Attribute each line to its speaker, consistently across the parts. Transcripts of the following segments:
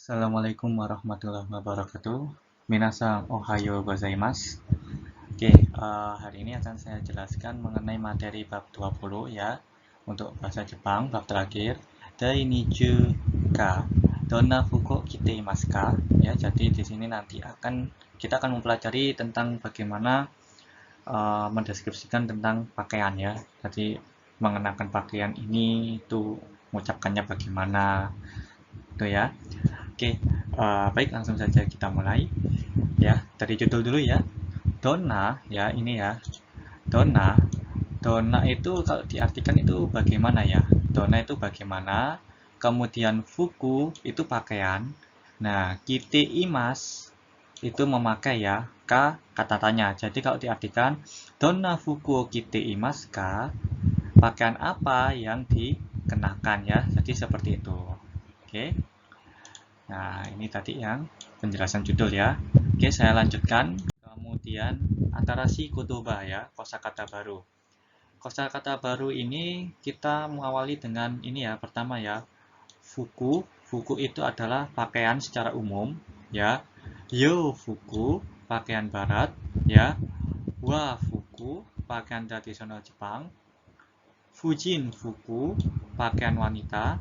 Speaker 1: Assalamualaikum warahmatullahi wabarakatuh. Minasan ohayo gozaimasu. Oke, hari ini akan saya jelaskan mengenai materi bab 20 ya. Untuk bahasa Jepang, bab terakhir. Dai nichu ka donna fuku kite imasu ka? Ya, jadi di sini nanti kita akan mempelajari tentang bagaimana mendeskripsikan tentang pakaian ya. Jadi mengenakan pakaian ini itu mengucapkannya bagaimana itu ya. Oke, baik langsung saja kita mulai ya. Dari judul dulu ya. Donna ya, ini ya. Donna. Donna itu kalau diartikan itu bagaimana ya? Donna itu bagaimana? Kemudian fuku itu pakaian. Nah, kite imas itu memakai ya. Ka kata tanya. Jadi kalau diartikan donna fuku kite imas ka? Pakaian apa yang dikenakan ya? Jadi seperti itu. Oke. Nah, ini tadi yang penjelasan judul ya. Oke, saya lanjutkan. Kemudian Atarashi kotoba ya, kosakata baru. Kosakata baru ini kita mengawali dengan ini ya, pertama ya, fuku. Fuku itu adalah pakaian secara umum ya. Yo fuku, pakaian barat ya. Wa fuku, pakaian tradisional Jepang. Fujin fuku, pakaian wanita.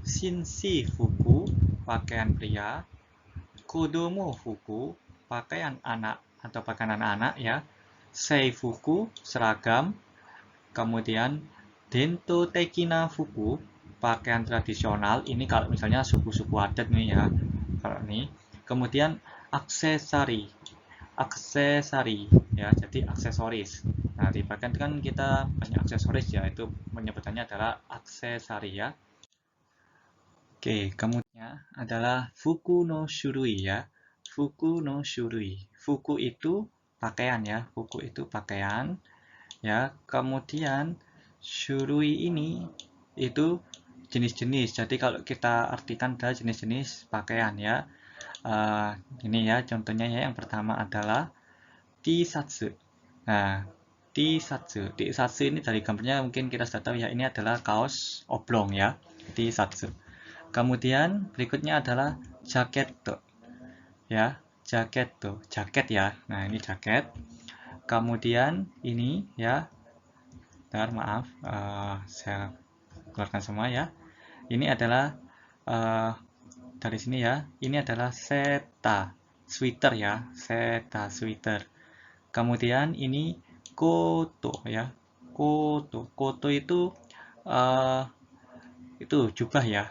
Speaker 1: Shinshi fuku, pakaian pria. Kodomo fuku, pakaian anak atau pakaian anak-anak ya. Seifuku, seragam. Kemudian Dento tekina fuku, pakaian tradisional. Ini kalau misalnya suku-suku adat nih ya. Kalau ini. Kemudian aksesori. Aksesori ya, jadi aksesoris. Nah, di bagian kan kita banyak aksesoris ya, itu penyebutannya adalah aksesori ya. Oke, kemudian adalah fuku no shurui ya. Fuku no shurui. Fuku itu pakaian ya. Fuku itu pakaian ya. Kemudian shurui ini itu jenis-jenis. Jadi kalau kita artikan ada jenis-jenis pakaian ya. Ini ya contohnya ya. Yang pertama adalah tisatsu. Nah, tisatsu. Tisatsu ini dari gambarnya mungkin kita sudah tahu ya. Ini adalah kaos oblong ya. Tisatsu. Kemudian berikutnya adalah jaket tuh, ya, jaket tuh, jaket ya. Nah, ini jaket. Kemudian ini ya, bentar, maaf, saya keluarkan semua ya. Ini adalah dari sini ya. Ini adalah seta, sweater ya, seta sweater. Kemudian ini koto ya, koto. Koto itu jubah ya.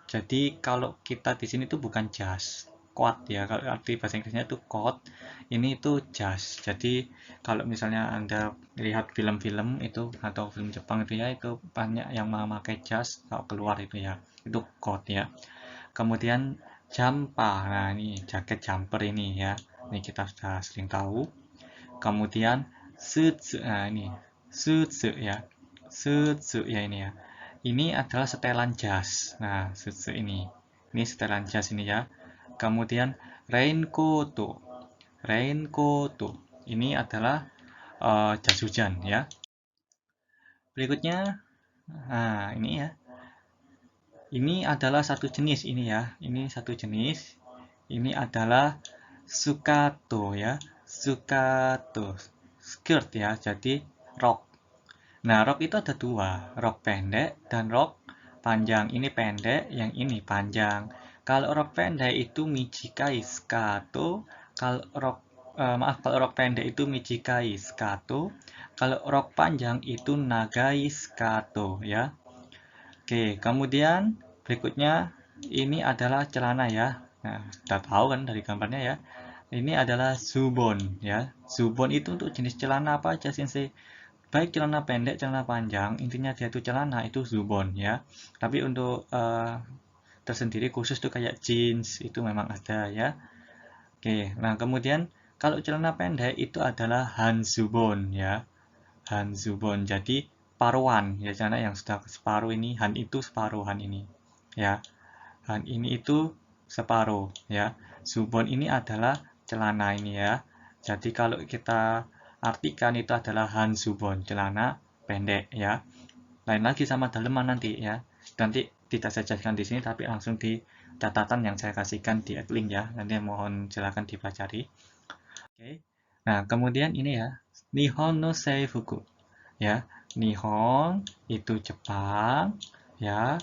Speaker 1: Jadi kalau kita di sini tuh bukan jas, coat ya. Kalau arti bahasa Inggrisnya itu coat, ini itu jas. Jadi kalau misalnya Anda lihat film-film itu atau film Jepang itu ya, itu banyak yang memakai jas kalau keluar itu ya. Itu coat ya. Kemudian jumper. Nah, ini jaket jumper ini ya. Ini kita sudah sering tahu. Kemudian suit. Nah, ini suit ya. Suit ya ini ya. Ini adalah setelan jas. Nah, ini. Ini setelan jas ini ya. Kemudian raincoat. Raincoat. Ini adalah jas hujan ya. Berikutnya, nah ini ya. Ini adalah satu jenis ini ya. Ini satu jenis. Ini adalah sukato ya. Sukato. Skirt ya. Jadi rok. Nah, rok itu ada dua, rok pendek dan rok panjang. Ini pendek, yang ini panjang. Kalau rok pendek itu michikai skato, kalau rok pendek itu michikai skato, kalau rok panjang itu nagai skato ya. Oke, kemudian berikutnya ini adalah celana ya. Nah, sudah tahu kan dari gambarnya ya. Ini adalah zubon ya. Zubon itu untuk jenis celana apa aja sih? Baik celana pendek, celana panjang, intinya dia itu celana itu zubon ya. Tapi untuk tersendiri khusus tuh kayak jeans itu memang ada ya. Oke, nah kemudian kalau celana pendek itu adalah hanzubon ya. Hanzubon. Jadi paruan ya, celana yang sudah separuh ini, han itu separuh han ini ya. Han ini itu separuh ya. Zubon ini adalah celana ini ya. Jadi kalau kita artikan itu adalah hanzubon, celana pendek ya. Lain lagi sama daleman nanti ya. Nanti tidak saya jelaskan di sini tapi langsung di catatan yang saya kasihkan di link ya. Nanti mohon silakan dipelajari. Oke. Nah, kemudian ini ya, Nihon no Seifuku. Ya, Nihon itu Jepang, ya.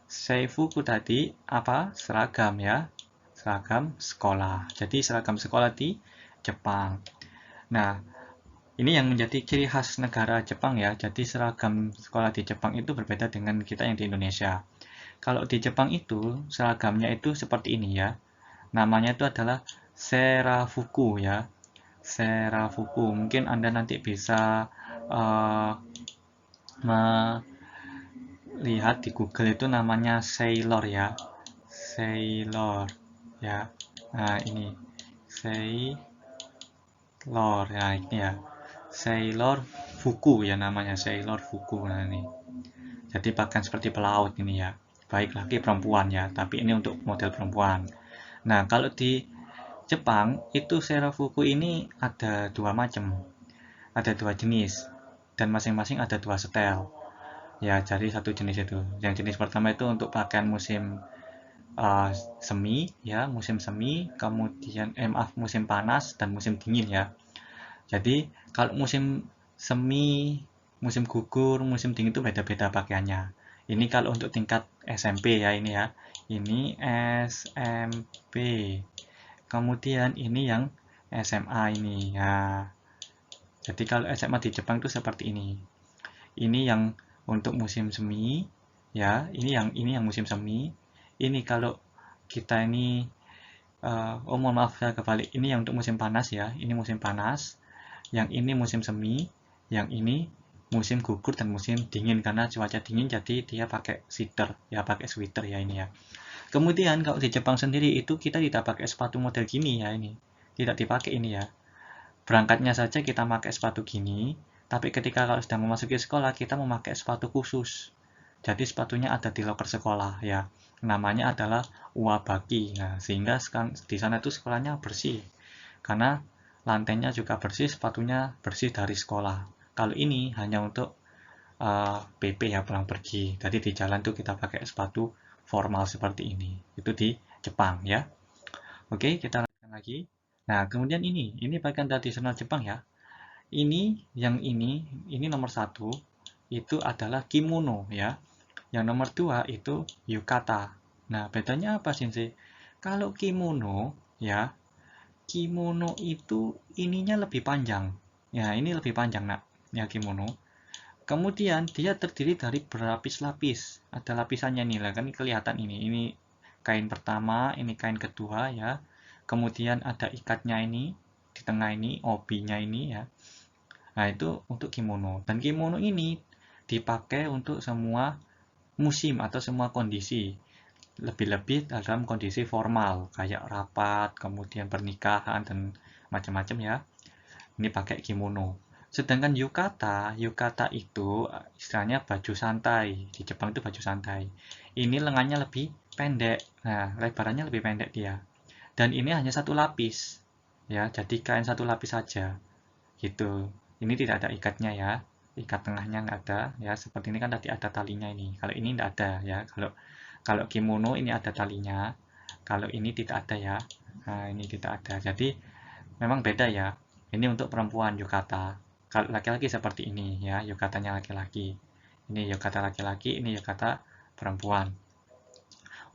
Speaker 1: Seifuku tadi apa? Seragam ya. Seragam sekolah. Jadi seragam sekolah di Jepang. Nah, ini yang menjadi ciri khas negara Jepang ya. Jadi seragam sekolah di Jepang itu berbeda dengan kita yang di Indonesia. Kalau di Jepang itu seragamnya itu seperti ini ya. Namanya itu adalah Serafuku ya. Serafuku. Mungkin Anda nanti bisa melihat di Google itu namanya Sailor ya. Sailor ya. Nah, ini Sailor ya, ini ya. Sailor Fuku ya namanya, Sailor Fuku. Nah, ini. Jadi pakaian seperti pelaut ini ya. Baik laki perempuan ya, tapi ini untuk model perempuan. Nah, kalau di Jepang itu Serafuku ini ada dua macam. Ada dua jenis dan masing-masing ada dua setel. Ya, jadi satu jenis itu. Yang jenis pertama itu untuk pakaian musim semi ya, musim semi, kemudian maaf, musim panas dan musim dingin ya. Jadi kalau musim semi, musim gugur, musim dingin itu beda-beda pakaiannya. Ini kalau untuk tingkat SMP ya, ini ya. Ini SMP. Kemudian ini yang SMA ini ya. Jadi kalau SMA di Jepang itu seperti ini. Ini yang untuk musim semi ya. Ini yang musim semi. Ini kalau kita ini oh mohon maaf saya kebalik. Ini yang untuk musim panas ya. Ini musim panas. Yang ini musim semi, yang ini musim gugur dan musim dingin karena cuaca dingin jadi dia pakai sweater ya, pakai sweater ya ini ya. Kemudian kalau di Jepang sendiri itu kita tidak pakai sepatu model gini ya ini. Tidak dipakai ini ya. Berangkatnya saja kita pakai sepatu gini, tapi ketika kalau sedang memasuki sekolah kita memakai sepatu khusus. Jadi sepatunya ada di loker sekolah ya. Namanya adalah uabaki. Nah, sehingga di sana itu sekolahnya bersih. Karena lantainya juga bersih, sepatunya bersih dari sekolah. Kalau ini hanya untuk PP ya, pulang pergi. Jadi di jalan tuh kita pakai sepatu formal seperti ini. Itu di Jepang ya. Oke, kita lanjutkan lagi. Nah, kemudian ini pakaian tradisional Jepang ya. Ini nomor satu, itu adalah kimono ya. Yang nomor dua itu yukata. Nah, bedanya apa sih? Kalau kimono ya, kimono itu ininya lebih panjang. Ya, ini lebih panjang, nak. Ya, kimono. Kemudian dia terdiri dari berlapis-lapis. Ada lapisannya nih, lah kan kelihatan ini. Ini kain pertama, ini kain kedua ya. Kemudian ada ikatnya ini di tengah ini, obinya ini ya. Nah, itu untuk kimono. Dan kimono ini dipakai untuk semua musim atau semua kondisi. Lebih-lebih dalam kondisi formal, kayak rapat, kemudian pernikahan, dan macam-macam ya. Ini pakai kimono. Sedangkan yukata itu istilahnya baju santai. Di Jepang itu baju santai. Ini lengannya lebih pendek. Nah, lebarannya lebih pendek dia. Dan ini hanya satu lapis. Ya, jadi kain satu lapis saja. Gitu. Ini tidak ada ikatnya ya. Ikat tengahnya nggak ada. Ya, seperti ini kan tadi ada talinya ini. Kalau ini nggak ada ya. Kalau kimono ini ada talinya. Kalau ini tidak ada ya. Nah, ini tidak ada. Jadi memang beda ya. Ini untuk perempuan yukata. Kalau laki-laki seperti ini ya, yukatanya laki-laki. Ini yukata laki-laki, ini yukata perempuan.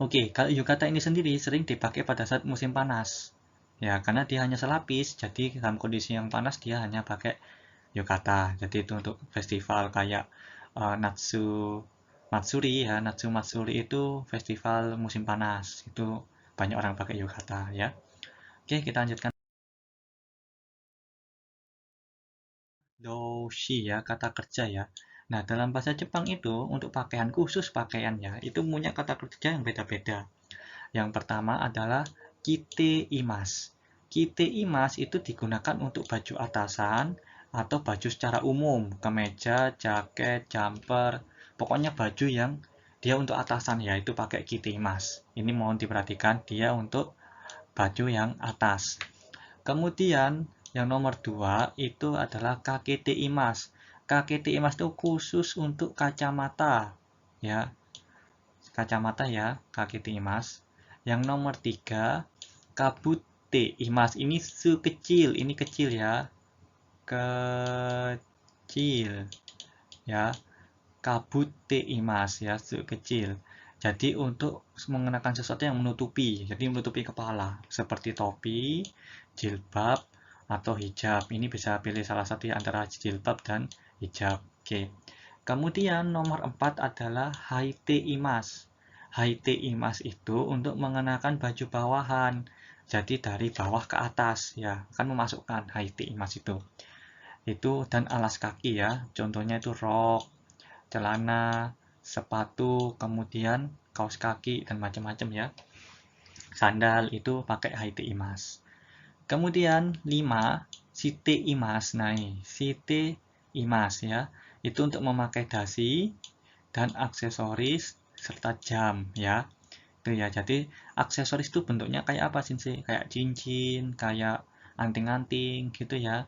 Speaker 1: Oke, kalau yukata ini sendiri sering dipakai pada saat musim panas. Ya, karena dia hanya selapis, jadi dalam kondisi yang panas dia hanya pakai yukata. Jadi itu untuk festival kayak Natsu Matsuri ya, Natsu Matsuri itu festival musim panas. Itu banyak orang pakai yukata ya. Oke, kita lanjutkan. Doshi ya, kata kerja ya. Nah, dalam bahasa Jepang itu untuk pakaian khusus pakaiannya itu punya kata kerja yang beda-beda. Yang pertama adalah kite imas. Kite imas itu digunakan untuk baju atasan atau baju secara umum, kemeja, jaket, jumper, pokoknya baju yang dia untuk atasan ya itu pakai kite imas. Ini mohon diperhatikan dia untuk baju yang atas. Kemudian yang nomor 2 itu adalah kakete imas. Kakete imas itu khusus untuk kacamata ya. Kacamata ya, kakete imas. Yang nomor 3, kabute imas. Ini kecil, ini kecil ya. Kecil ya. Kabute imas ya, kecil. Jadi untuk mengenakan sesuatu yang menutupi, jadi menutupi kepala, seperti topi, jilbab, atau hijab. Ini bisa pilih salah satu antara jilbab dan hijab. Oke. Kemudian nomor 4 adalah haite imas. Haite imas itu untuk mengenakan baju bawahan. Jadi dari bawah ke atas ya, kan memasukkan haite imas itu. Itu dan alas kaki ya. Contohnya itu rok, celana, sepatu, kemudian kaos kaki dan macam-macam ya. Sandal itu pakai haite imas. Kemudian 5, site imas. Nah, ini site imas ya. Itu untuk memakai dasi dan aksesoris serta jam ya. Itu ya. Jadi aksesoris itu bentuknya kayak apa sih? Kayak cincin, kayak anting-anting gitu ya.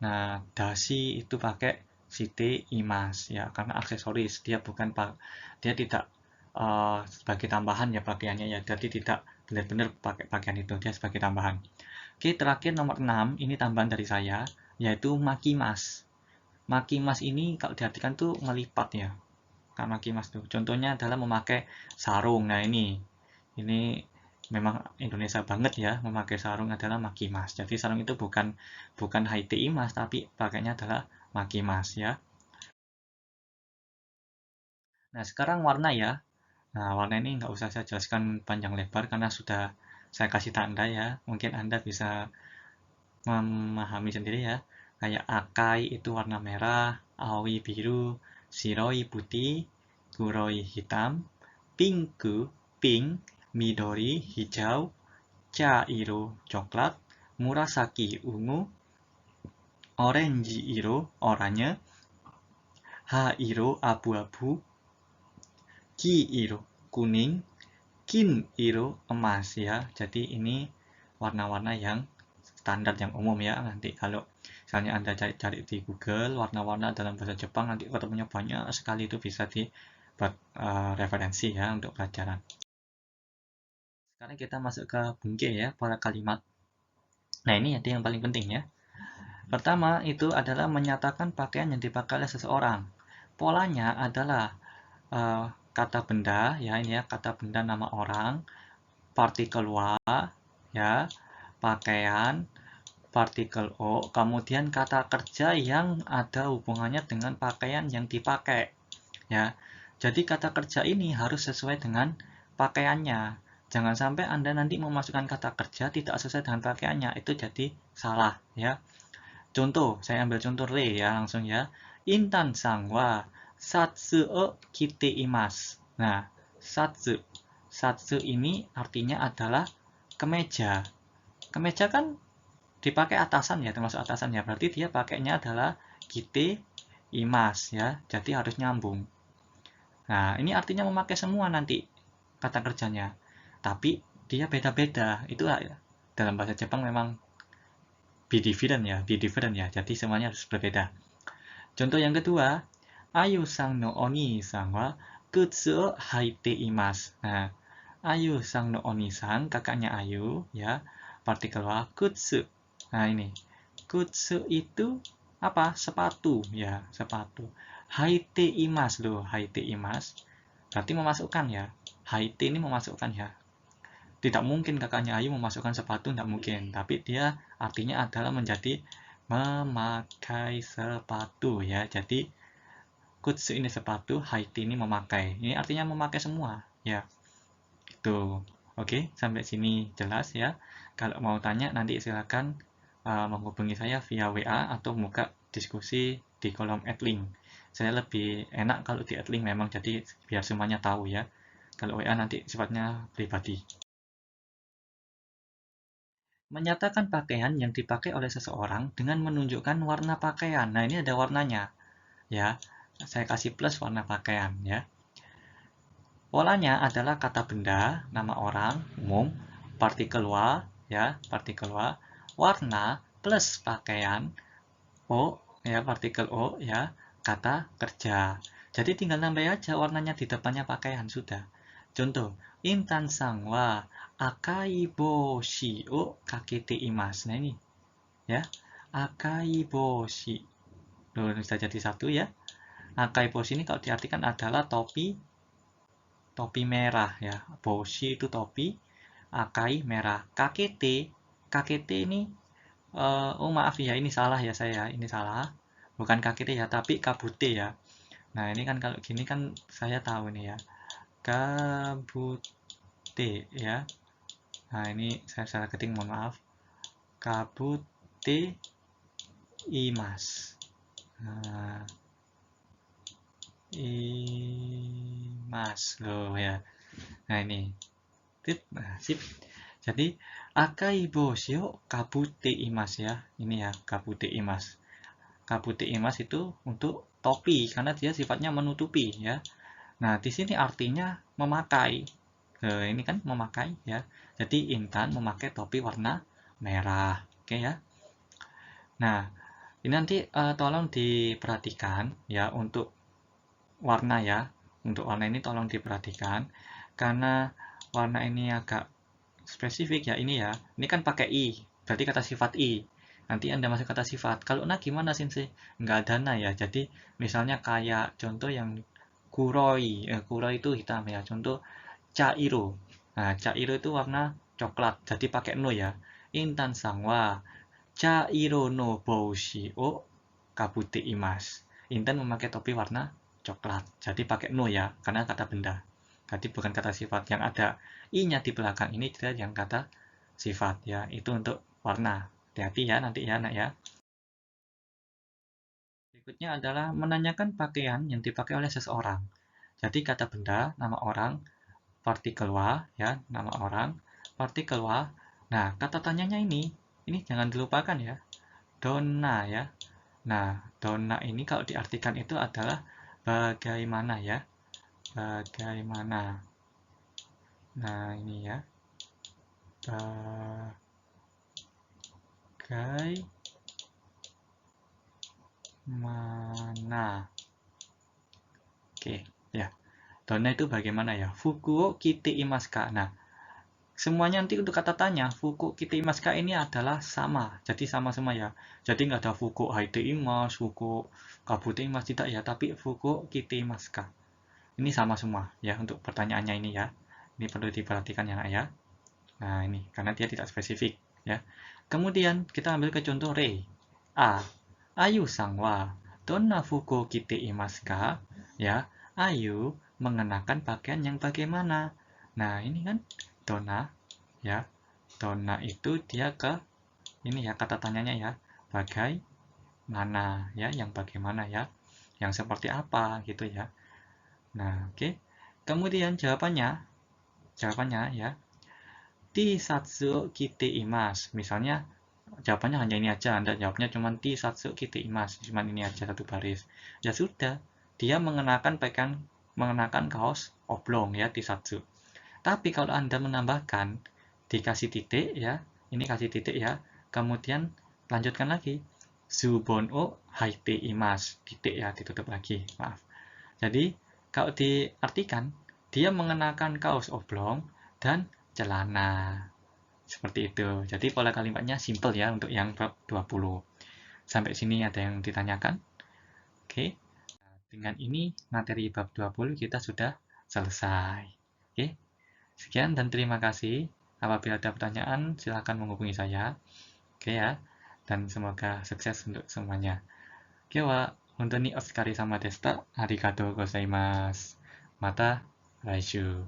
Speaker 1: Nah, dasi itu pakai site imas ya, karena aksesoris. Dia tidak sebagai tambahan ya pakaiannya ya. Jadi tidak benar-benar pakai pakaian itu, dia sebagai tambahan. Oke, terakhir nomor 6, ini tambahan dari saya, yaitu makimas. Makimas ini kalau diartikan tuh melipat ya. Kan makimas tuh. Contohnya adalah memakai sarung. Nah, ini memang Indonesia banget ya, memakai sarung adalah makimas. Jadi sarung itu bukan haite imas, tapi pakainya adalah makimas ya. Nah, sekarang warna ya. Nah, warna ini nggak usah saya jelaskan panjang lebar karena sudah saya kasih tanda ya. Mungkin Anda bisa memahami sendiri ya. Kayak akai itu warna merah, aoi biru, shiroi putih, kuroi hitam, pinku pink, midori hijau, chairo coklat, murasaki ungu, orange iro oranye, hairo abu-abu, ki iro kuning, kin iro emas ya. Jadi ini warna-warna yang standar yang umum ya. Nanti kalau misalnya Anda cari-cari di Google warna-warna dalam bahasa Jepang, nanti ketemunya banyak sekali, itu bisa dibuat referensi ya untuk pelajaran. Sekarang kita masuk ke bungke ya, pola kalimat. Nah, ini ada yang paling penting ya. Pertama, itu adalah menyatakan pakaian yang dipakai oleh seseorang. Polanya adalah kata benda, ya ini ya, kata benda nama orang, partikel wa, ya, pakaian, partikel o, kemudian kata kerja yang ada hubungannya dengan pakaian yang dipakai, ya. Jadi kata kerja ini harus sesuai dengan pakaiannya. Jangan sampai Anda nanti memasukkan kata kerja tidak sesuai dengan pakaiannya, itu jadi salah, ya. Contoh, saya ambil contoh re ya, langsung ya. Intan sang wa satsu o kite imas. Nah, satsu. Satsu ini artinya adalah kemeja. Kemeja kan dipakai atasan ya, termasuk atasan ya. Berarti dia pakainya adalah kite imas ya. Jadi harus nyambung. Nah, ini artinya memakai semua nanti kata kerjanya. Tapi dia beda-beda. Itu dalam bahasa Jepang memang be different ya. Jadi semuanya harus berbeda. Contoh yang kedua, Ayu sang no oni sang wa kutsu o haite imasu. Nah, Ayu sang no oni sang, kakaknya Ayu ya. Partikel wa kutsu. Nah, ini. Kutsu itu apa? Sepatu ya, sepatu. Haite imasu loh, haite imasu. Berarti memasukkan ya. Haite ini memasukkan ya. Tidak mungkin kakaknya Ayu memasukkan sepatu, tidak mungkin. Tapi dia artinya adalah menjadi memakai sepatu ya. Jadi kutsu ini sepatu, haiti ini memakai. Ini artinya memakai semua ya. Itu. Oke, sampai sini jelas ya. Kalau mau tanya nanti silakan menghubungi saya via WA atau buka diskusi di kolom adlink. Saya lebih enak kalau di adlink memang, jadi biar semuanya tahu ya. Kalau WA nanti sifatnya pribadi. Menyatakan pakaian yang dipakai oleh seseorang dengan menunjukkan warna pakaian. Nah, ini ada warnanya ya. Saya kasih plus warna pakaian ya. Polanya adalah kata benda, nama orang, umum, partikel wa ya, partikel wa, warna plus pakaian, o ya, partikel o ya, kata kerja. Jadi tinggal nambah aja warnanya di depannya pakaian sudah. Contoh, intan sang wa akai boshi o kakete imasu. Nah ini ya, akai boshi. Loh, bisa jadi satu ya. Akai boshi ini kalau diartikan adalah topi merah ya. Boshi itu topi, akai merah. Kakete ini oh maaf ya, ini salah ya saya, ini salah. Bukan kakete ya, tapi kabute ya. Nah, ini kan kalau gini kan saya tahu nih ya. Kabute ya. Nah, ini saya salah ketik, mohon maaf. Kabute imas. Nah, imas loh ya. Nah, ini. Nah, sip. Jadi, akai boshi o kabute imas ya. Ini ya, kabute imas. Kabute imas itu untuk topi karena dia sifatnya menutupi ya. Nah, di sini artinya memakai. Ini kan memakai ya. Jadi Intan memakai topi warna merah. Oke ya. Nah, ini nanti tolong diperhatikan ya untuk warna ya. Untuk warna ini tolong diperhatikan karena warna ini agak spesifik ya ini ya. Ini kan pakai i, berarti kata sifat i. Nanti Anda masuk kata sifat. Kalau na gimana sih? Nggak ada na ya. Jadi misalnya kayak contoh yang kuroi. Kuroi itu hitam ya. Contoh cairo. Nah, cairo itu warna coklat. Jadi pakai no ya. Intan sang wa cairo no boushi o kabute imasu. Intan memakai topi warna coklat. Jadi pakai no ya, karena kata benda. Jadi bukan kata sifat. Yang ada i-nya di belakang ini tidak yang kata sifat ya. Itu untuk warna. Hati-hati ya nanti ya, nak ya. Berikutnya adalah menanyakan pakaian yang dipakai oleh seseorang. Jadi kata benda, nama orang, partikel wa ya, nama orang, partikel wa. Nah, kata tanyanya ini jangan dilupakan ya. Donna ya. Nah, donna ini kalau diartikan itu adalah bagaimana ya. Bagaimana. Nah, ini ya. Bagaimana. Oke, ya. Donna itu bagaimana ya? Fukuo kite imaska. Nah, semuanya nanti untuk kata tanya, fuku kite imaska ini adalah sama. Jadi sama semua ya. Jadi nggak ada fuku haite imas, fuku kabute imas, tidak ya. Tapi fuku kite imaska. Ini sama semua ya untuk pertanyaannya ini ya. Ini perlu diperhatikan ya nak ya. Nah ini, karena dia tidak spesifik ya. Kemudian kita ambil ke contoh re. Ayu sang wa donna fuku kite imasu ka? Ya, Ayu mengenakan pakaian yang bagaimana? Nah, ini kan donna ya. Donna itu dia ke ini ya kata tanyanya ya. Bagaimana ya, yang bagaimana ya? Yang seperti apa gitu ya. Nah, oke. Kemudian jawabannya ya. Tisatsu kite imasu. Misalnya jawabannya hanya ini aja, Anda jawabnya cuma tisatsu kite imasu, cuma ini aja satu baris. Ya sudah, dia mengenakan kaos oblong ya tisatsu. Tapi kalau Anda menambahkan dikasih titik ya, ini kasih titik ya, kemudian lanjutkan lagi. Zubon o haite imasu, titik ya, ditutup lagi, maaf. Jadi, kalau diartikan, dia mengenakan kaos oblong dan celana. Seperti itu. Jadi pola kalimatnya simple ya untuk yang bab 20. Sampai sini ada yang ditanyakan? Oke. Dengan ini materi bab 20 kita sudah selesai. Oke. Sekian dan terima kasih. Apabila ada pertanyaan silahkan menghubungi saya. Oke ya. Dan semoga sukses untuk semuanya. Oke wa, hontou ni otsukare sama deshita. Arigatou gozaimasu. Mata laishu.